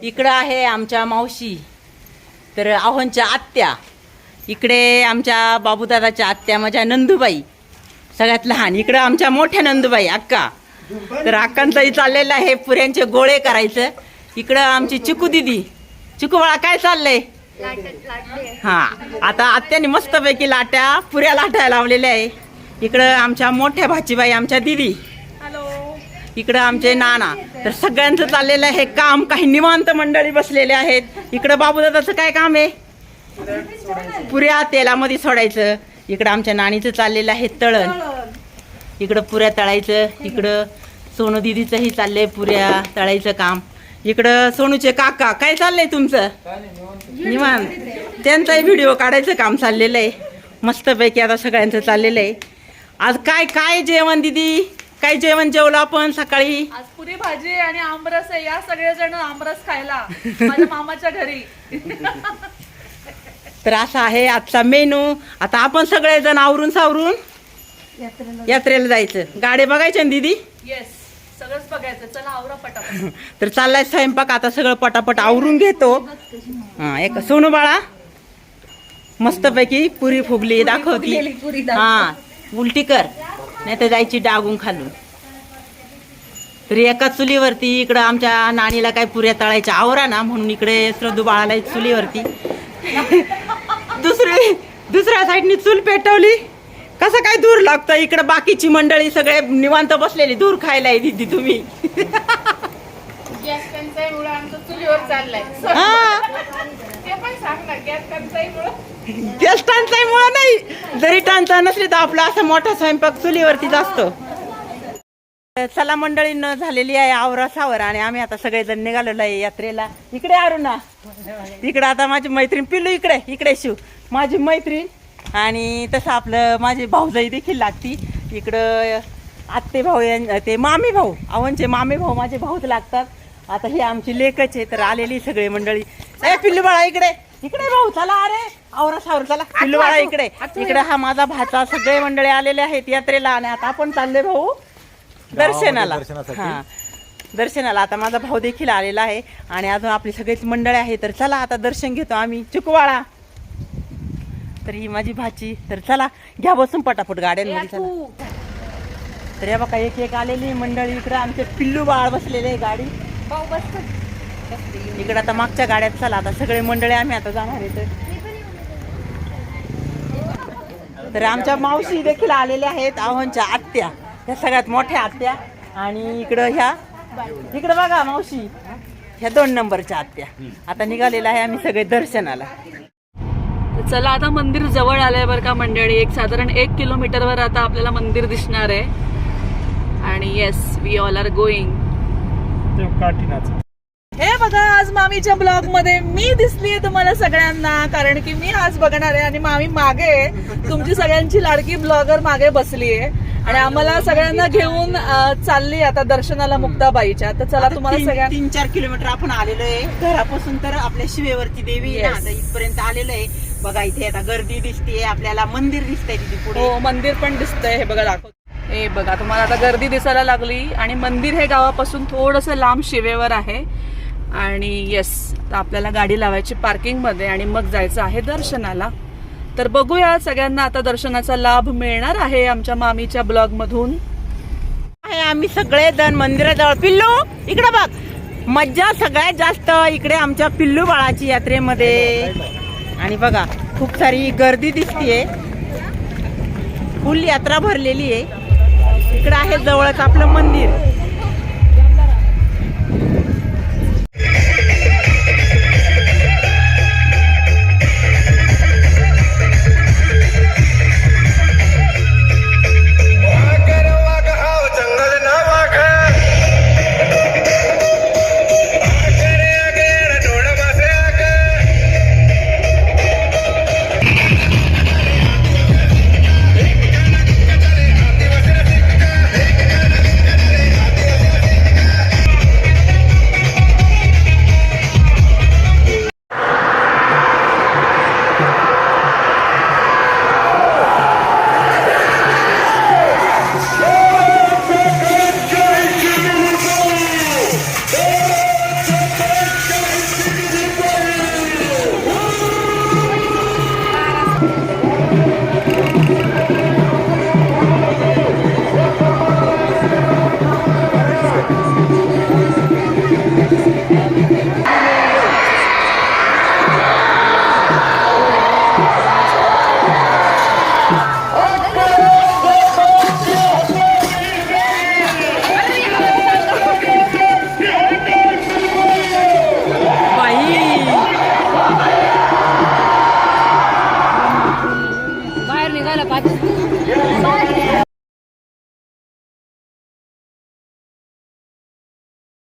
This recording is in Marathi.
इकडं आहे आमच्या मावशी, तर आव्हानच्या आत्या, इकडे आमच्या बाबूदादाच्या आत्या माझ्या नंदूबाई सगळ्यात लहान, इकडं आमच्या मोठ्या नंदूबाई अक्का, तर अक्कांचंही चाललेलं आहे पुऱ्यांचे गोळे करायचं. इकडं आमची चिकू दिदी. चिकू बाळा काय चाललंय? हा, आता आत्याने मस्तपैकी लाट्या पुऱ्या लाटायला लावलेल्या आहे. इकडं आमच्या मोठ्या भाचीबाई आमच्या दिदी, इकडं आमचे नाना, तर सगळ्यांचं चाललेलं आहे काम. काही निवांत मंडळी बसलेले आहेत. इकडं बाबूदादाचं काय काम आहे? पुऱ्या तेलामध्ये सोडायचं. इकडं आमच्या नानीचं चाललेलं आहे तळण, इकडं पुऱ्या तळायचं. इकडं सोनू दिदीचंही चाललंय पुऱ्या तळायचं काम. इकडं सोनूचे काका, काय चाललंय तुमचं? निवांत, त्यांचाही व्हिडिओ काढायचं काम चाललेलं आहे. मस्तपैकी आता सगळ्यांचं चाललेलं आहे. आज काय काय जेवण दिदी? काय जेवण जेवलं आपण सकाळी? आज पुरी भाजी आणि आमरस आहे. या सगळेजण आमरस खायला माझ्या मामाच्या घरी. तर असा आहे आजचा मेनू. आता आपण सगळेजण आवरून सावरून यात्रेला जायचं. गाडी बघायच्या ना दीदी? येस, सगळंच बघायचं. चला आवरा पटापट. तर चाललाय स्वयंपाक. आता सगळं पटापट आवरून घेतो. हा, एक सोनू बाळा मस्तपैकी पुरी फुगली दाखवती. हा, उलटी कर नाही तर जायची डागून खालून. तरी एका चुलीवरती इकडं आमच्या नानीला काय पुऱ्या तळायच्या आवरा ना, म्हणून इकडे श्रद्धू बाळाला चुलीवरती दुसऱ्या साईडनी चूल पेटवली. कसं काय दूर लागतं. इकडं बाकीची मंडळी सगळे निवांत बसलेली. दूर खायला आहे दिदी तुम्ही. गॅस टंचाईमुळे आमचं चुलीवर चाललंय. हा, ते पण सांग ना, गॅस टंचाईमुळे. गॅस टंचाईमुळे नाही, जरी टंचाई नसली तर आपला असा मोठा स्वयंपाक चुलीवरतीच असतो. चला मंडळींना झालेली आहे आवरा सावर आणि आम्ही आता सगळेजण निघालेलो आहे यात्रेला. इकडे अरुणा, इकडे आता माझी मैत्रीण पिल्लू, इकडे इकडे शिव माझी मैत्रीण, आणि तसं आपलं माझी भाऊजाई देखील लागती. इकडं आत्ते भाऊ, ते मामी भाऊ, आव्हानचे मामी भाऊ माझे भाऊच लागतात. आता हे आमची लेकच आहे. तर आलेली सगळे मंडळी. ए पिल्लू बाळा इकडे इकडे भाऊ, चला अरे आवरा सावर चला. पिल्लू बाळा इकडे इकडे, हा माझा भाचा. सगळे मंडळी आलेले आहेत यात्रेला आणि आता आपण चालले भाऊ दर्शनाला. हा, दर्शनाला. आता माझा भाऊ देखील आलेला आहे आणि अजून आपली सगळीच मंडळी आहे. तर चला आता दर्शन घेतो आम्ही. चिकूवाळा, तर ही माझी भाची. तर चला घ्या बसून पटापट गाड्यांमध्ये. चला, तर या बघा एक एक आलेली मंडळी. इकडे आमचे पिल्लू बाळ बसलेले आहे गाडी. इकडे आता मागच्या गाड्यात. चला आता सगळे मंडळी आम्ही आता जाणार आहे. तर आमच्या मावशी देखील आलेल्या आहेत, आव्हानच्या आत्या, ह्या सगळ्यात मोठ्या आत्या. आणि इकडं ह्या इकडं बघा मावशी, ह्या 2 नंबरच्या आत्या. आता निघालेला आहे आम्ही सगळे दर्शनाला. चला आता मंदिर जवळ आलंय बरं का मंडळी. एक साधारण 1 किलोमीटरवर आता आपल्याला मंदिर दिसणार आहे. आणि yes, we all are going. हे बघा, आज मामीच्या ब्लॉग मध्ये मी दिसलीये तुम्हाला सगळ्यांना, कारण की मी आज बघणार आहे आणि मामी मागे, तुमची सगळ्यांची लाडकी ब्लॉगर मागे बसलीये आणि आम्हाला सगळ्यांना घेऊन चालली आता दर्शनाला मुक्ताबाईच्या. तर चला तुम्हाला सगळ्यांना 3-4 किलोमीटर आपण आलेलो आहे घरापासून. तर आपल्या शिवेवरती देवी आहे. आता इथपर्यंत आलेलो आहे. बघा इथे आता गर्दी दिसते आपल्याला, मंदिर दिसतंय तिथे पुढे. हो, मंदिर पण दिसतंय. हे बघा दाखव. हे बघा, तुम्हाला आता गर्दी दिसायला लागली आणि मंदिर हे गावापासून थोडंसं लांब शिवेवर आहे. आणि येस, आपल्याला गाडी लावायची पार्किंग मध्ये आणि मग जायचं आहे दर्शनाला. तर बघूया, सगळ्यांना आता दर्शनाचा लाभ मिळणार आहे आमच्या मामीच्या ब्लॉग मधून. आम्ही सगळे जण मंदिराजवळ. पिल्लू इकडे बघ, मज्जा सगळ्यात जास्त इकडे आमच्या पिल्लू बाळाची यात्रेमध्ये. आणि बघा खूप सारी गर्दी दिसतीये, फुल यात्रा भरलेली आहे. इकडे आहे जवळच आपलं मंदिर.